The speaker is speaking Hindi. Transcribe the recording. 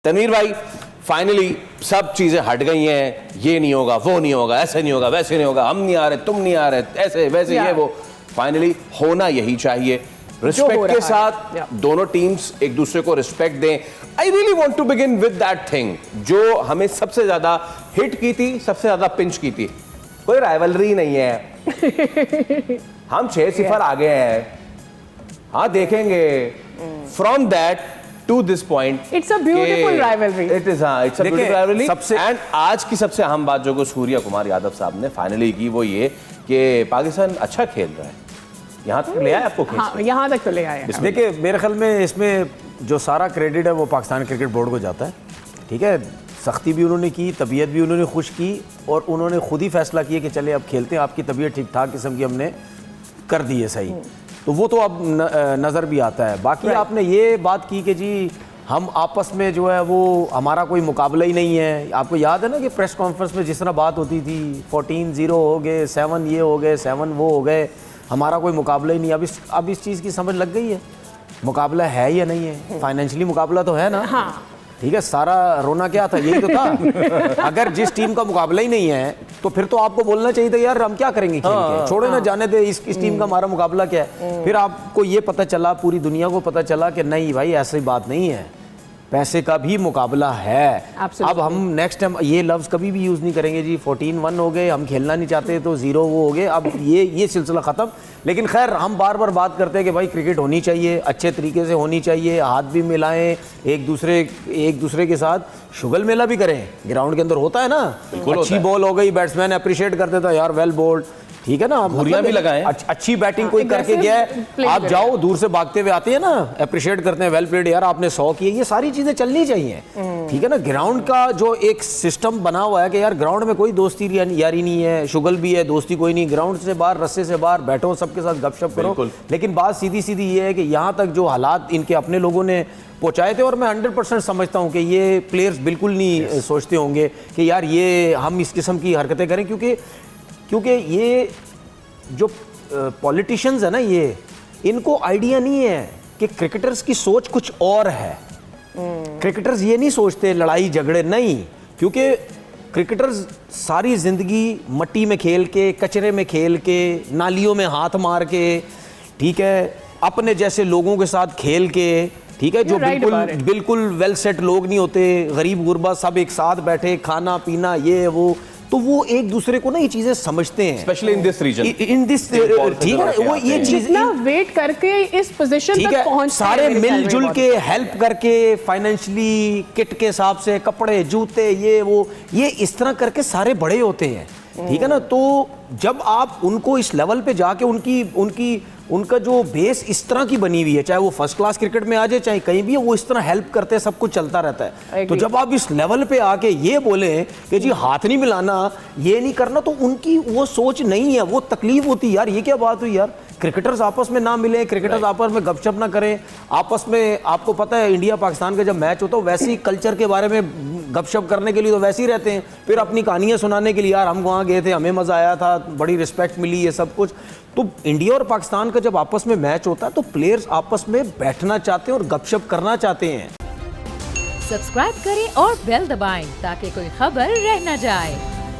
तनवीर भाई फाइनली सब चीजें हट गई हैं, ये नहीं होगा, वो नहीं होगा, ऐसे नहीं होगा, वैसे नहीं होगा, हम नहीं आ रहे, तुम नहीं आ रहे, ऐसे वैसे ये वो। फाइनली होना यही चाहिए, रिस्पेक्ट के साथ दोनों टीम्स एक दूसरे को रिस्पेक्ट दें। I really want to begin with that thing जो हमें सबसे ज्यादा हिट की थी, सबसे ज्यादा पिंच की थी। कोई राइवलरी नहीं है, हम 6-0 आगे हैं। हाँ देखेंगे from that to this point. It's a beautiful rivalry. It is, हाँ, it's a beautiful rivalry. And आज की सबसे अहम बात जो सूर्य कुमार यादव साहब ने फाइनली की वो ये कि पाकिस्तान अच्छा खेल रहा है। यहाँ तक ले आया आपको? हाँ, यहाँ तक तो ले आया। देखिए मेरे ख्याल में इसमें जो सारा क्रेडिट है वो पाकिस्तान क्रिकेट बोर्ड को जाता है। ठीक है, सख्ती भी उन्होंने की, तबीयत भी उन्होंने खुश की और उन्होंने खुद ही फैसला किया कि चले अब खेलते हैं, आपकी तबीयत ठीक ठाक किस्म की हमने कर दी है सही। तो वो तो अब नज़र भी आता है। बाकी आपने ये बात की कि जी हम आपस में जो है वो हमारा कोई मुकाबला ही नहीं है। आपको याद है ना कि प्रेस कॉन्फ्रेंस में जिस तरह बात होती थी 14-0 हो गए, 7 ये हो गए, 7 वो हो गए, हमारा कोई मुकाबला ही नहीं। अब इस चीज़ की समझ लग गई है, मुकाबला है या नहीं है। फाइनेंशियली मुकाबला तो है ना। हाँ। ठीक है, सारा रोना क्या था, यही तो था। अगर जिस टीम का मुकाबला ही नहीं है तो फिर तो आपको बोलना चाहिए था यार हम क्या करेंगे खेल के, छोड़ो ना, जाने दे, इस टीम का हमारा मुकाबला क्या है। फिर आपको ये पता चला, पूरी दुनिया को पता चला कि नहीं भाई ऐसी बात नहीं है, पैसे का भी मुकाबला है। अब हम नेक्स्ट टाइम ये लफ्ज़ कभी भी यूज़ नहीं करेंगे जी 14-1 हो गए, हम खेलना नहीं चाहते तो 0 वो हो गए। अब ये सिलसिला ख़त्म। लेकिन खैर हम बार बार बात करते हैं कि भाई क्रिकेट होनी चाहिए, अच्छे तरीके से होनी चाहिए, हाथ भी मिलाएं एक दूसरे के साथ, शुगल मेला भी करें। ग्राउंड के अंदर होता है ना, अच्छी बॉल हो गई, बैट्समैन अप्रिशिएट कर देता है यार वेल बोल्ड, ठीक है ना, मतलब भी लगाएं। अच्छी बैटिंग कोई करके गया है, आप जाओ दूर से भागते हुए आते हैं ना, अप्रिशिएट करते हैं, वेल प्लेड यार आपने 100 किए। ये सारी चीजें चलनी चाहिए, ठीक है ना। ग्राउंड का जो एक सिस्टम बना हुआ है कि यार ग्राउंड में कोई दोस्ती यारी नहीं है, शुगल भी है, दोस्ती कोई नहीं। ग्राउंड से बाहर, रस्से से बाहर बैठो, सबके साथ गपशप करो। लेकिन बात सीधी सीधी ये है कि यहाँ तक जो हालात इनके अपने लोगों ने पहुँचाए थे, और मैं 100% समझता हूँ कि ये प्लेयर्स बिल्कुल नहीं सोचते होंगे कि यार ये हम इस किस्म की हरकतें करें, क्योंकि ये जो पॉलिटिशियंस है ना, ये इनको आइडिया नहीं है कि क्रिकेटर्स की सोच कुछ और है। क्रिकेटर्स ये नहीं सोचते लड़ाई झगड़े, नहीं, क्योंकि क्रिकेटर्स सारी जिंदगी मट्टी में खेल के, कचरे में खेल के, नालियों में हाथ मार के, ठीक है, अपने जैसे लोगों के साथ खेल के, ठीक है, जो बिल्कुल वेल सेट लोग नहीं होते, गरीब गुरबा सब एक साथ बैठे, खाना पीना ये वो, तो वो एक दूसरे को ना ये चीजें समझते हैं, specially in this region, in this, ठीक है, वो ये चीज जितना वेट करके इस पोजीशन तक पहुंच, सारे मिलजुल के हेल्प करके, फाइनेंशियली किट के हिसाब से, कपड़े जूते ये वो, ये इस तरह करके सारे बड़े होते हैं, ठीक है ना। तो जब आप उनको इस लेवल पे जाके उनका जो बेस इस तरह की बनी हुई है, चाहे वो फर्स्ट क्लास क्रिकेट में आ जाए चाहे कहीं भी है, वो इस तरह हेल्प करते हैं, सब कुछ चलता रहता है। तो जब आप इस लेवल पे आके ये बोले कि जी हाथ नहीं मिलाना, ये नहीं करना, तो उनकी वो सोच नहीं है, वो तकलीफ होती है यार, ये क्या बात हुई यार, क्रिकेटर्स आपस में ना मिले, क्रिकेटर्स आपस में गपशप ना करें आपस में। आपको पता है इंडिया पाकिस्तान का जब मैच होता है वैसे ही कल्चर के बारे में गपशप करने के लिए तो वैसे ही रहते हैं, फिर अपनी कहानियां सुनाने के लिए, यार हम वहाँ गए थे, हमें मजा आया था, बड़ी रिस्पेक्ट मिली, ये सब कुछ। तो इंडिया और पाकिस्तान का जब आपस में मैच होता है तो प्लेयर्स आपस में बैठना चाहते हैं और गपशप करना चाहते हैं। सब्सक्राइब करें और बेल दबाएं ताकि कोई खबर रह न जाए।